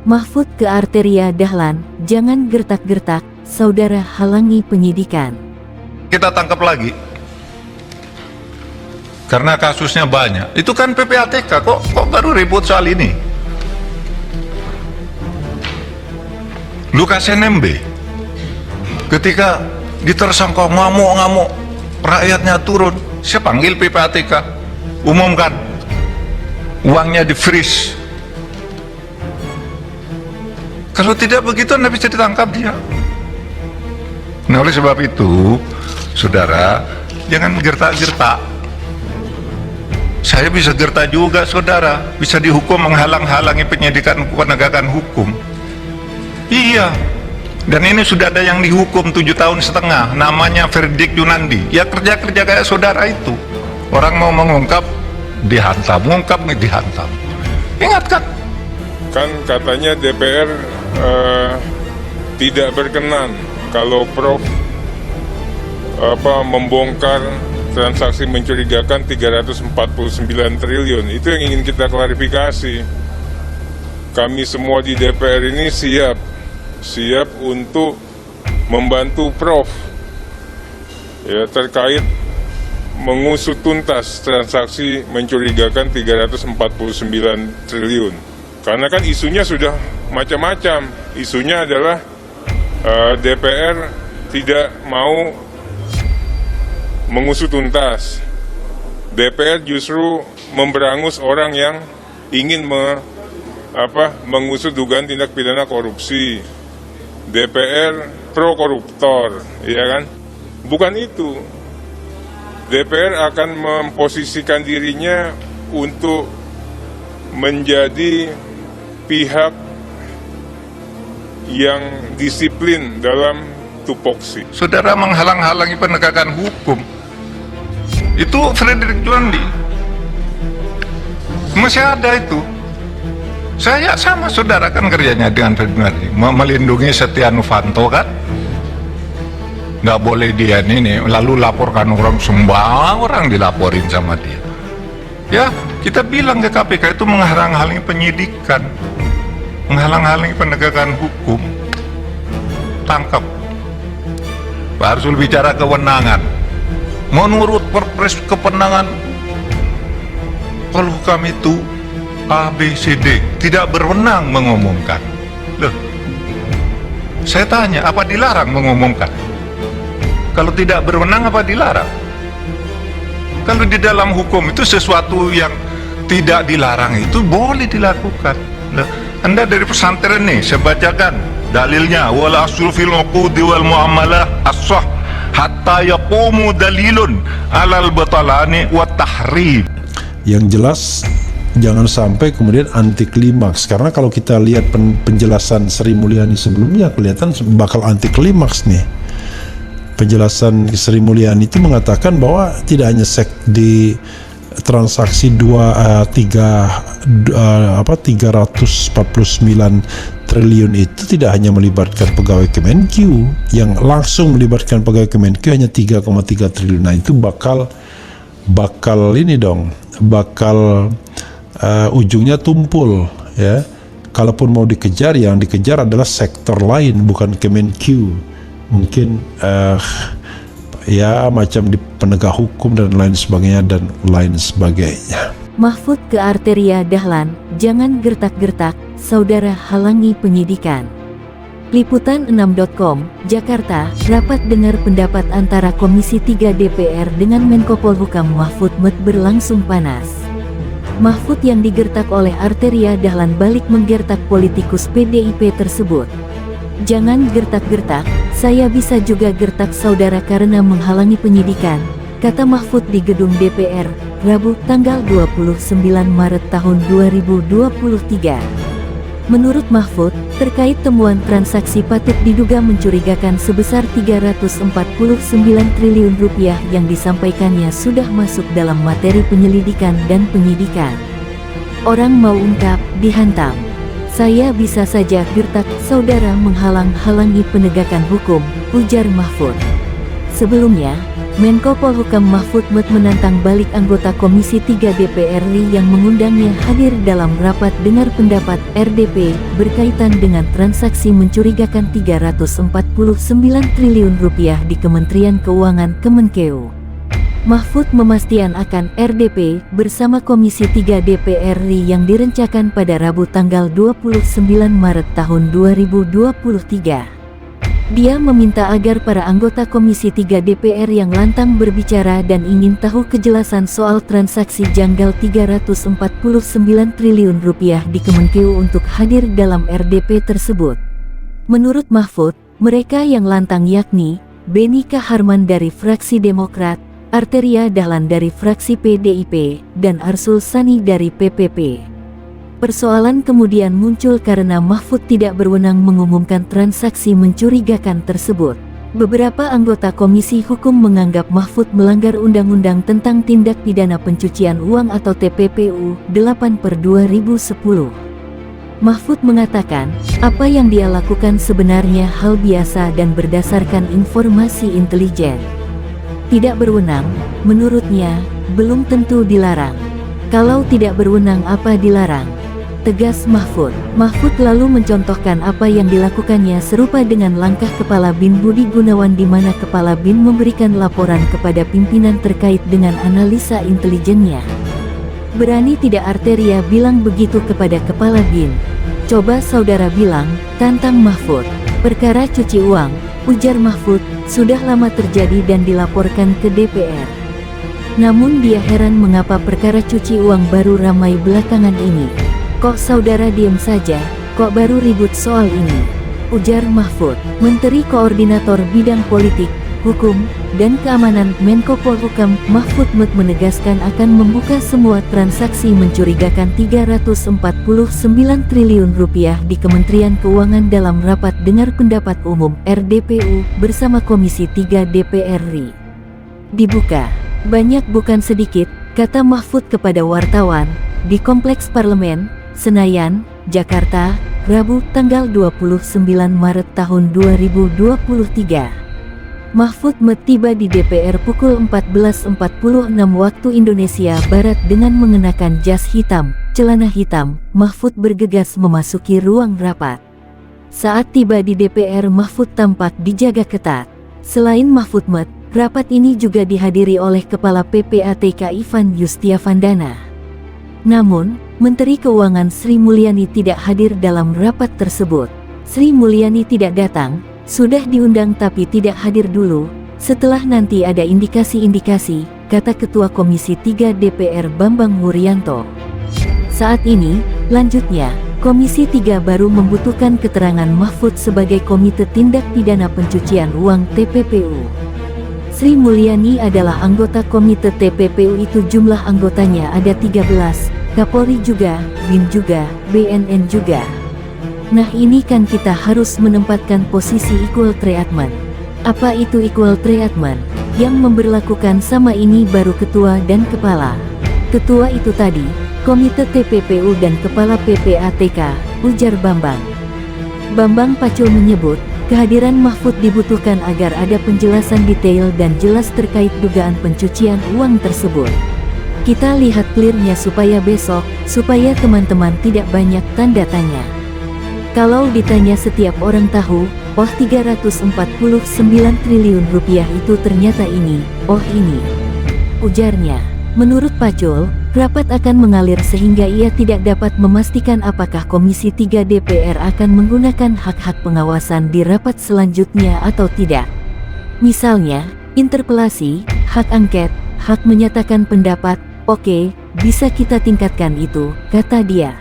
Mahfud ke Arteria Dahlan, jangan gertak-gertak, saudara halangi penyidikan. Kita tangkap lagi karena kasusnya banyak. Itu kan PPATK, kok baru ribut soal ini. Lukas NMB ketika ditersangka ngamuk-ngamuk, rakyatnya turun, saya panggil PPATK, umumkan uangnya di freeze. Kalau tidak begitu Anda bisa ditangkap dia. Nah, oleh sebab itu, saudara, jangan gertak-gertak. Saya bisa gertak juga, saudara, bisa dihukum menghalang-halangi penyidikan penegakan hukum. Iya, dan ini sudah ada yang dihukum 7,5 tahun, namanya Verdik Yunandi. Ya kerja-kerja kayak saudara itu. Orang mau mengungkap, dihantam, mengungkap, dihantam. Ingat kan? Kan katanya DPR tidak berkenan kalau Prof membongkar transaksi mencurigakan 349 triliun. Itu yang ingin kita klarifikasi. Kami semua di DPR ini siap untuk membantu Prof ya terkait mengusut tuntas transaksi mencurigakan 349 triliun. Karena kan isunya sudah macam-macam. Isunya adalah DPR tidak mau mengusut tuntas. DPR justru memberangus orang yang ingin mengusut dugaan tindak pidana korupsi. DPR pro koruptor, ya kan? Bukan itu. DPR akan memposisikan dirinya untuk menjadi pihak yang disiplin dalam tupoksi. Saudara menghalang-halangi penegakan hukum. Itu Fredrik Juandi. Masih ada itu. Saya sama saudara kan kerjanya dengan Fredrik Juandi, melindungi Setia Novanto kan. Nggak boleh dia ini lalu laporkan orang, semua orang dilaporin sama dia. Ya, kita bilang ke KPK itu menghalang-halangi penyidikan, menghalang-halangi penegakan hukum. Tangkap. Pak Arsul bicara kewenangan, menurut Perpres kewenangan Polhukam itu A, B, C, D, tidak berwenang mengumumkan. Loh, saya tanya, apa dilarang mengumumkan? Kalau tidak berwenang, apa dilarang? Kalau di dalam hukum itu sesuatu yang tidak dilarang itu boleh dilakukan. Loh, Anda dari pesantren nih, saya bacakan dalilnya, wal asul fil uqudi wal muamalah as-sah hatta yaqumu dalilun alal batalani wa tahrim. Yang jelas jangan sampai kemudian anti klimaks, karena kalau kita lihat penjelasan Sri Mulyani sebelumnya kelihatan bakal anti klimaks nih. Penjelasan Sri Mulyani itu mengatakan bahwa tidak hanya di transaksi 349 triliun itu tidak hanya melibatkan pegawai Kemenkyu, yang langsung melibatkan pegawai Kemenkyu hanya 3,3 triliun. Nah itu bakal ini dong, bakal ujungnya tumpul ya. Kalaupun mau dikejar, yang dikejar adalah sektor lain, bukan Kemenkyu. Mungkin ya macam di penegak hukum dan lain sebagainya. Mahfud ke Arteria Dahlan, jangan gertak-gertak, saudara halangi penyidikan. Liputan6.com, Jakarta, rapat dengar pendapat antara Komisi 3 DPR dengan Menko Polhukam Mahfud MD berlangsung panas. Mahfud yang digertak oleh Arteria Dahlan balik menggertak politikus PDIP tersebut. Jangan gertak-gertak, saya bisa juga gertak saudara karena menghalangi penyidikan, kata Mahfud di gedung DPR, Rabu tanggal 29 Maret tahun 2023. Menurut Mahfud, terkait temuan transaksi patut diduga mencurigakan sebesar 349 triliun rupiah yang disampaikannya sudah masuk dalam materi penyelidikan dan penyidikan. Orang mau ungkap, dihantam. Saya bisa saja gertak saudara menghalang-halangi penegakan hukum, ujar Mahfud. Sebelumnya, Menko Polhukam Mahfud MT menantang balik anggota Komisi 3 DPR RI yang mengundangnya hadir dalam rapat dengar pendapat RDP berkaitan dengan transaksi mencurigakan 349 triliun rupiah di Kementerian Keuangan Kemenkeu. Mahfud memastikan akan RDP bersama Komisi 3 DPR RI yang direncanakan pada Rabu tanggal 29 Maret tahun 2023. Dia meminta agar para anggota Komisi 3 DPR yang lantang berbicara dan ingin tahu kejelasan soal transaksi janggal 349 triliun rupiah di Kemenkeu untuk hadir dalam RDP tersebut. Menurut Mahfud, mereka yang lantang yakni Beni Kaharman dari fraksi Demokrat, Arteria Dahlan dari fraksi PDIP, dan Arsul Sani dari PPP. Persoalan kemudian muncul karena Mahfud tidak berwenang mengumumkan transaksi mencurigakan tersebut. Beberapa anggota Komisi Hukum menganggap Mahfud melanggar Undang-Undang tentang Tindak Pidana Pencucian Uang atau TPPU 8/2010. Mahfud mengatakan, apa yang dia lakukan sebenarnya hal biasa dan berdasarkan informasi intelijen. Tidak berwenang, menurutnya, belum tentu dilarang. Kalau tidak berwenang apa dilarang? Tegas Mahfud. Mahfud lalu mencontohkan apa yang dilakukannya serupa dengan langkah Kepala BIN Budi Gunawan di mana Kepala BIN memberikan laporan kepada pimpinan terkait dengan analisa intelijennya. Berani tidak Arteria bilang begitu kepada Kepala BIN? Coba saudara bilang, tantang Mahfud. Perkara cuci uang, ujar Mahfud, sudah lama terjadi dan dilaporkan ke DPR. Namun dia heran mengapa perkara cuci uang baru ramai belakangan ini. Kok saudara diam saja, kok baru ribut soal ini? Ujar Mahfud. Menteri Koordinator Bidang Politik, Hukum, dan Keamanan Menko Polhukam Mahfud MT menegaskan akan membuka semua transaksi mencurigakan 349 triliun rupiah di Kementerian Keuangan dalam rapat dengar pendapat umum RDPU bersama Komisi 3 DPR RI. Dibuka. Banyak bukan sedikit, kata Mahfud kepada wartawan, di Kompleks Parlemen, Senayan, Jakarta, Rabu tanggal 29 Maret tahun 2023. Mahfud MT tiba di DPR pukul 14.46 waktu Indonesia Barat dengan mengenakan jas hitam, celana hitam. Mahfud bergegas memasuki ruang rapat. Saat tiba di DPR, Mahfud tampak dijaga ketat. Selain Mahfud MT, rapat ini juga dihadiri oleh Kepala PPATK Ivan Yustiavandana. Namun, Menteri Keuangan Sri Mulyani tidak hadir dalam rapat tersebut. Sri Mulyani tidak datang, sudah diundang tapi tidak hadir dulu, setelah nanti ada indikasi-indikasi, kata Ketua Komisi 3 DPR Bambang Wuryanto. Saat ini, lanjutnya, Komisi 3 baru membutuhkan keterangan Mahfud sebagai Komite Tindak Pidana Pencucian Uang TPPU. Sri Mulyani adalah anggota Komite TPPU itu jumlah anggotanya ada 13, Kapolri juga, BIN juga, BNN juga. Nah ini kan kita harus menempatkan posisi equal treatment. Apa itu equal treatment? Yang memberlakukan sama ini baru ketua dan kepala. Ketua itu tadi, Komite TPPU dan Kepala PPATK, ujar Bambang. Bambang Pacul menyebut, kehadiran Mahfud dibutuhkan agar ada penjelasan detail dan jelas terkait dugaan pencucian uang tersebut. Kita lihat clear-nya supaya besok, supaya teman-teman tidak banyak tanda tanya. Kalau ditanya setiap orang tahu, oh 349 triliun rupiah itu ternyata ini, oh ini. Ujarnya. Menurut Pacul, rapat akan mengalir sehingga ia tidak dapat memastikan apakah Komisi 3 DPR akan menggunakan hak-hak pengawasan di rapat selanjutnya atau tidak. Misalnya, interpelasi, hak angket, hak menyatakan pendapat, oke, bisa kita tingkatkan itu, kata dia.